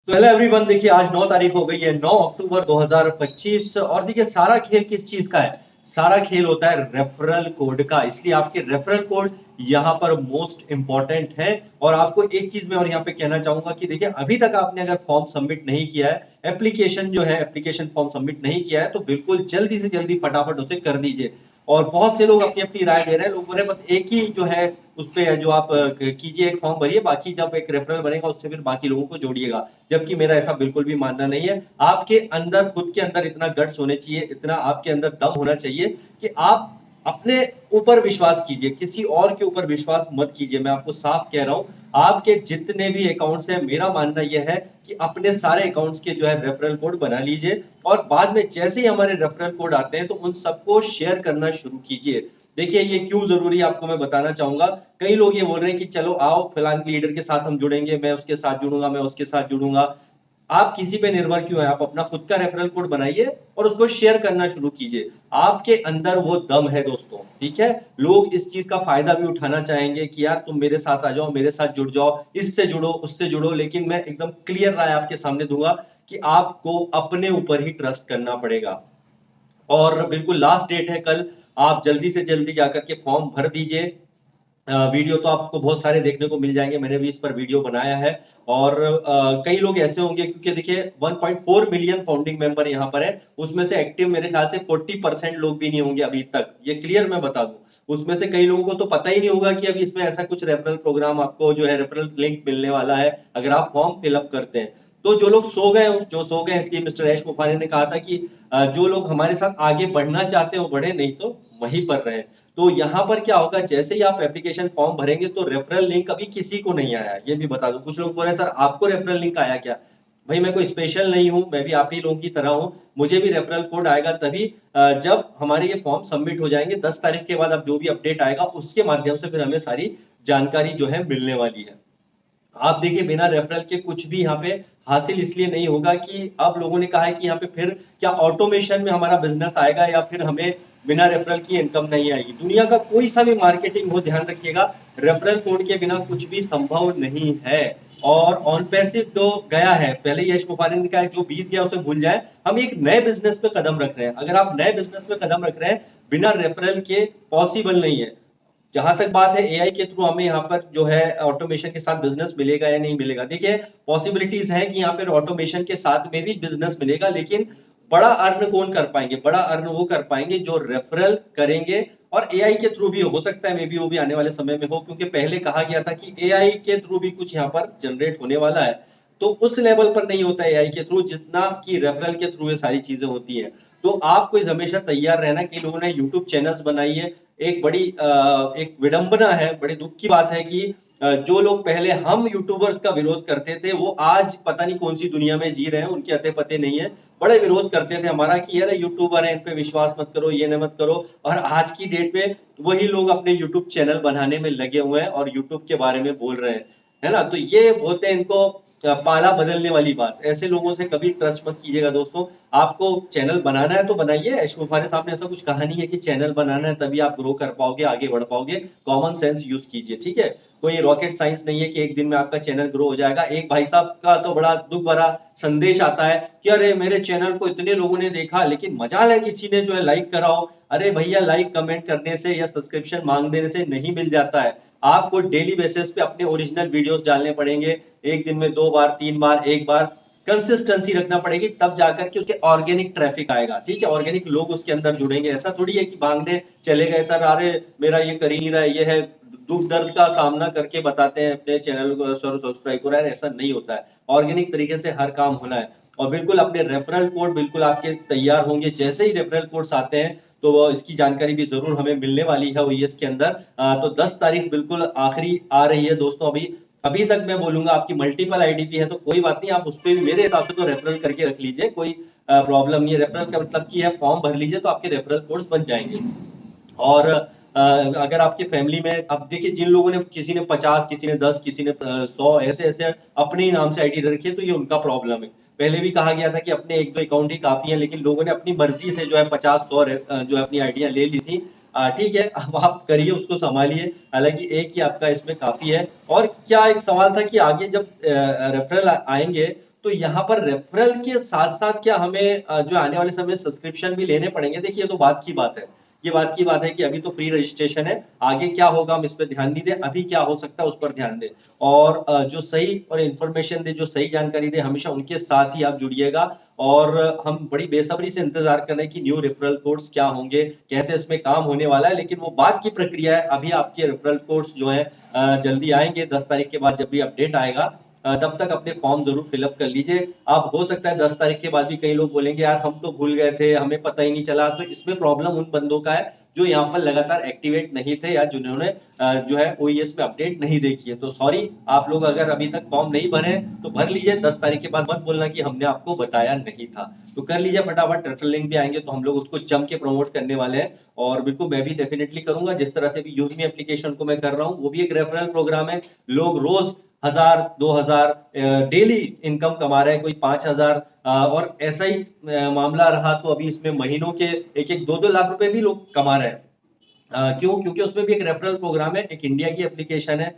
तो hello everyone, देखिए आज 9 तारीख हो गई है, 9 अक्टूबर 2025। और देखिए सारा खेल किस चीज का है? सारा खेल होता है रेफरल कोड का। इसलिए आपके रेफरल कोड यहाँ पर मोस्ट इंपॉर्टेंट है। और आपको एक चीज मैं और यहाँ पे कहना चाहूंगा कि देखिए अभी तक आपने अगर फॉर्म सबमिट नहीं किया है, एप्लीकेशन जो है एप्लीकेशन फॉर्म सबमिट नहीं किया है, तो बिल्कुल जल्दी से जल्दी फटाफट उसे कर दीजिए। और बहुत से लोग अपनी अपनी राय दे रहे हैं, लोग बोल रहे हैं बस एक ही जो है उस पे है जो आप कीजिए, एक फॉर्म भरिए, बाकी जब एक रेफरल बनेगा उससे फिर बाकी लोगों को जोड़िएगा। जबकि मेरा ऐसा बिल्कुल भी मानना नहीं है। आपके अंदर, खुद के अंदर इतना गट्स होने चाहिए, इतना आपके अंदर दम होना चाहिए कि आप अपने ऊपर विश्वास कीजिए, किसी और के ऊपर विश्वास मत कीजिए। मैं आपको साफ कह रहा हूं, आपके जितने भी अकाउंट्स हैं, मेरा मानना यह है कि अपने सारे अकाउंट्स के जो है रेफरल कोड बना लीजिए। और बाद में जैसे ही हमारे रेफरल कोड आते हैं तो उन सबको शेयर करना शुरू कीजिए। देखिए ये क्यों जरूरी है आपको मैं बताना चाहूंगा। कई लोग ये बोल रहे हैं कि चलो आओ फलान लीडर के साथ हम जुड़ेंगे, मैं उसके साथ जुड़ूंगा, मैं उसके साथ जुड़ूंगा। आप किसी पे निर्भर क्यों है? आप अपना खुद का रेफरल कोड बनाइए और उसको शेयर करना शुरू कीजिए। आपके अंदर वो दम है दोस्तों, ठीक है। लोग इस चीज का फायदा भी उठाना चाहेंगे कि यार तुम मेरे साथ आ जाओ, मेरे साथ जुड़ जाओ, इससे जुड़ो, उससे जुड़ो, लेकिन मैं एकदम क्लियर राय आपके सामने दूंगा कि आपको अपने ऊपर ही ट्रस्ट करना पड़ेगा। और बिल्कुल लास्ट डेट है कल। आप जल्दी से जल्दी जाकर के फॉर्म भर दीजिए। वीडियो तो आपको बहुत सारे देखने को मिल जाएंगे, मैंने भी इस पर वीडियो बनाया है। और कई लोग ऐसे होंगे, क्योंकि देखिए 1.4 मिलियन फाउंडिंग मेंबर यहाँ पर है, उसमें से एक्टिव मेरे ख्याल से 40% लोग भी नहीं होंगे अभी तक, ये क्लियर मैं बता दूं। उसमें से कई लोगों को तो पता ही नहीं होगा कि अभी इसमें ऐसा कुछ रेफरल प्रोग्राम आपको जो है रेफरल लिंक मिलने वाला है अगर आप फॉर्म फिलअप करते हैं। तो जो लोग सो गए, जो सो गए, इसलिए मिस्टर ऐश मुफानी ने कहा था कि जो लोग हमारे साथ आगे बढ़ना चाहते हैं वो बढ़े, नहीं तो वहीं पर रहे। तो यहाँ पर क्या होगा, जैसे ही आप एप्लीकेशन फॉर्म भरेंगे तो रेफरल लिंक अभी किसी को नहीं आया, ये भी बता दूं। कुछ लोग बोल रहे हैं सर आपको रेफरल लिंक आया क्या? भाई मैं कोई स्पेशल नहीं हूं, मैं भी आप ही लोगों की तरह हूं। मुझे भी रेफरल कोड आएगा तभी जब हमारे ये फॉर्म सबमिट हो जाएंगे 10 तारीख के बाद। अब जो भी अपडेट आएगा उसके माध्यम से फिर हमें सारी जानकारी जो है मिलने वाली है। आप देखिए बिना रेफरल के कुछ भी यहाँ पे हासिल इसलिए नहीं होगा कि अब लोगों ने कहा है कि यहाँ पे फिर क्या ऑटोमेशन में हमारा बिजनेस आएगा या फिर हमें बिना रेफरल की इनकम नहीं आएगी। दुनिया का कोई सा भी मार्केटिंग हो, ध्यान रखिएगा, रेफरल कोड के बिना कुछ भी संभव नहीं है। और ऑन पैसिव तो गया है, पहले यश मुखानी ने कहा है, जो बीत गया उसे भूल जाए। हम एक नए बिजनेस पे कदम रख रहे हैं। अगर आप नए बिजनेस पे कदम रख रहे हैं बिना रेफरल के, पॉसिबल नहीं है। जहां तक बात है एआई के थ्रू हमें यहाँ पर जो है ऑटोमेशन के साथ बिजनेस मिलेगा या नहीं मिलेगा, देखिए पॉसिबिलिटीज है कि यहाँ पर ऑटोमेशन के साथ में भी बिजनेस मिलेगा, लेकिन बड़ा अर्न कौन कर पाएंगे? बड़ा अर्न वो कर पाएंगे जो रेफरल करेंगे। और एआई के थ्रू भी हो सकता है, मे बी वो भी आने वाले समय में हो, क्योंकि पहले कहा गया था कि एआई के थ्रू भी कुछ यहाँ पर जनरेट होने वाला है। तो उस लेवल पर नहीं होता है एआई के थ्रू जितना कि रेफरल के थ्रू ये सारी चीजें होती हैं। तो आपको हमेशा तैयार रहना। कि लोगों ने यूट्यूब चैनल्स बनाई है, एक बड़ी एक विडंबना है, बड़ी दुख की बात है कि जो लोग पहले हम यूट्यूबर्स का विरोध करते थे वो आज पता नहीं कौन सी दुनिया में जी रहे हैं, उनके अते पते नहीं है। बड़े विरोध करते थे हमारा कि यार यूट्यूबर है, इन पे विश्वास मत करो, ये न मत करो। और आज की डेट में वही लोग अपने यूट्यूब चैनल बनाने में लगे हुए हैं और यूट्यूब के बारे में बोल रहे हैं, है ना। तो ये बोलते हैं इनको पाला बदलने वाली बात। ऐसे लोगों से कभी ट्रस्ट मत कीजिएगा दोस्तों। आपको चैनल बनाना है तो बनाइए, ऐशो हमारे सामने ऐसा कुछ कहा नहीं है कि चैनल बनाना है तभी आप ग्रो कर पाओगे, आगे बढ़ पाओगे। कॉमन सेंस यूज कीजिए, ठीक है। कोई रॉकेट साइंस नहीं है कि एक दिन में आपका चैनल ग्रो हो जाएगा। एक भाई साहब का तो बड़ा दुख भरा संदेश आता है कि अरे मेरे चैनल को इतने लोगों ने देखा लेकिन मजाल है किसी ने जो है लाइक कराओ। अरे भैया लाइक कमेंट करने से या सब्सक्रिप्शन मांग देने से नहीं मिल जाता है। आपको डेली बेसिस पे अपने ओरिजिनल वीडियोस डालने पड़ेंगे, एक दिन में 2 बार 3 बार, एक बार। कंसिस्टेंसी रखना पड़ेगी, तब जाकर के उसके ऑर्गेनिक ट्रैफिक आएगा, ठीक है, ऑर्गेनिक लोग उसके अंदर जुड़ेंगे। ऐसा थोड़ी है कि भागने चले गए सर, अरे मेरा ये कर ही नहीं रहा है, ये है, दुख दर्द का सामना करके बताते हैं अपने चैनल को सर सब्सक्राइब करो, यार ऐसा नहीं होता है। ऑर्गेनिक तरीके से हर काम होना है। और बिल्कुल अपने रेफरल कोड बिल्कुल आपके तैयार होंगे, जैसे ही रेफरल कोड्स आते हैं तो वो इसकी जानकारी भी जरूर हमें मिलने वाली है ओईएस के अंदर। तो 10 तारीख बिल्कुल आखिरी आ रही है दोस्तों। अभी अभी तक मैं बोलूंगा आपकी मल्टीपल आईडी है तो कोई बात नहीं, आप उस पर भी मेरे हिसाब से तो रेफरल करके रख लीजिए, कोई प्रॉब्लम नहीं है। रेफरल का मतलब की है फॉर्म भर लीजिए तो आपके रेफरल कोड्स बन जाएंगे। और अगर आपके फैमिली में, अब देखिए जिन लोगों ने, किसी ने 50, किसी ने 10, किसी ने 100, ऐसे ऐसे अपने ही नाम से आईडी रखी है तो ये उनका प्रॉब्लम है। पहले भी कहा गया था कि अपने एक दो अकाउंट ही काफी है, लेकिन लोगों ने अपनी मर्जी से जो है 50 100 जो है अपनी आईडियां ले ली थी। ठीक है, अब आप करिए, उसको संभालिए। हालांकि एक ही आपका इसमें काफी है। और क्या एक सवाल था कि आगे जब रेफरल आएंगे तो यहाँ पर रेफरल के साथ साथ क्या हमें जो आने वाले समय सब्सक्रिप्शन भी लेने पड़ेंगे? देखिए ये तो बात की बात है, ये बात की बात है कि अभी तो फ्री रजिस्ट्रेशन है, आगे क्या होगा हम इस पर ध्यान नहीं दें, अभी क्या हो सकता है उस पर ध्यान दें। और जो सही और इन्फॉर्मेशन दे, जो सही जानकारी दे, हमेशा उनके साथ ही आप जुड़िएगा। और हम बड़ी बेसब्री से इंतजार कर रहे हैं कि न्यू रेफरल कोड्स क्या होंगे, कैसे इसमें काम होने वाला है, लेकिन वो बात की प्रक्रिया है। अभी आपके रेफरल कोड्स जो है जल्दी आएंगे, 10 तारीख के बाद जब भी अपडेट आएगा, तब तक अपने फॉर्म जरूर फिलअप कर लीजिए। आप हो सकता है 10 तारीख के बाद भी कई लोग बोलेंगे यार हम तो भूल गए थे, हमें पता ही नहीं चला। तो इसमें प्रॉब्लम उन बंदों का है जो यहाँ पर लगातार एक्टिवेट नहीं थे, या जिन्होंने जो है ओईएस में अपडेट नहीं देखी है। तो सॉरी, आप लोग अगर अभी तक फॉर्म नहीं भरे तो भर लीजिए। 10 तारीख के बाद मत बोलना कि हमने आपको बताया नहीं था। तो कर लीजिए फटाफट, रेफरल लिंक भी आएंगे तो हम लोग उसको जम के प्रमोट करने वाले हैं। और बिल्कुल मैं भी डेफिनेटली करूंगा, जिस तरह से भी यूज मी एप्लीकेशन को मैं कर रहा हूँ, वो भी एक रेफरल प्रोग्राम है। लोग रोज 1000 2000 डेली इनकम कमा रहे हैं, कोई 5000, और ऐसा ही मामला रहा तो अभी इसमें महीनों के 1 1 2 2 लाख रुपए भी लोग कमा रहे हैं। क्यों? क्योंकि उसमें भी एक रेफरल प्रोग्राम है, एक इंडिया की एप्लीकेशन है।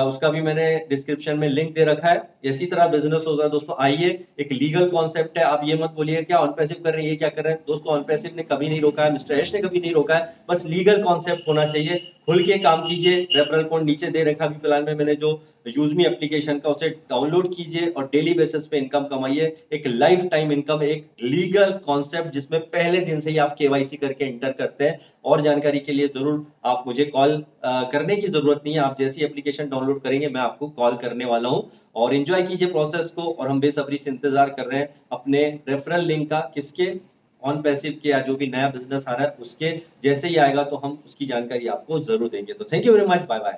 उसका भी मैंने डिस्क्रिप्शन में लिंक दे रखा है। इसी तरह बिजनेस होगा दोस्तों। आइए, एक लीगल कॉन्सेप्ट है, आप ये मत बोलिए क्या ऑन पैसिव कर रहे हैं, ये क्या कर रहे हैं। दोस्तों ऑन पैसिव ने कभी नहीं रोका है, मिस्टर एश ने कभी नहीं रोका है, बस लीगल कॉन्सेप्ट होना चाहिए। खुल के काम कीजिए। रेफरल कोड नीचे दे रखा, अभी फिलहाल में मैंने जो यूज मी एप्लीकेशन का, उसे डाउनलोड कीजिए और डेली बेसिस पे इनकम कमाइए। एक लाइफ टाइम इनकम, एक लीगल कॉन्सेप्ट जिसमें पहले दिन से ही आप केवाईसी करके एंटर करते हैं। और जानकारी के लिए जरूर आप मुझे कॉल करने की जरूरत नहीं है, आप जैसी एप्लीकेशन डाउनलोड करेंगे मैं आपको कॉल करने वाला हूं। और एंजॉय कीजिए प्रोसेस को, और हम बेसब्री से इंतजार कर रहे हैं अपने रेफरल लिंक का। किसके? ऑन पैसिव के, या जो भी नया बिजनेस आ रहा है उसके। जैसे ही आएगा तो हम उसकी जानकारी आपको जरूर देंगे। तो thank you very much, bye bye.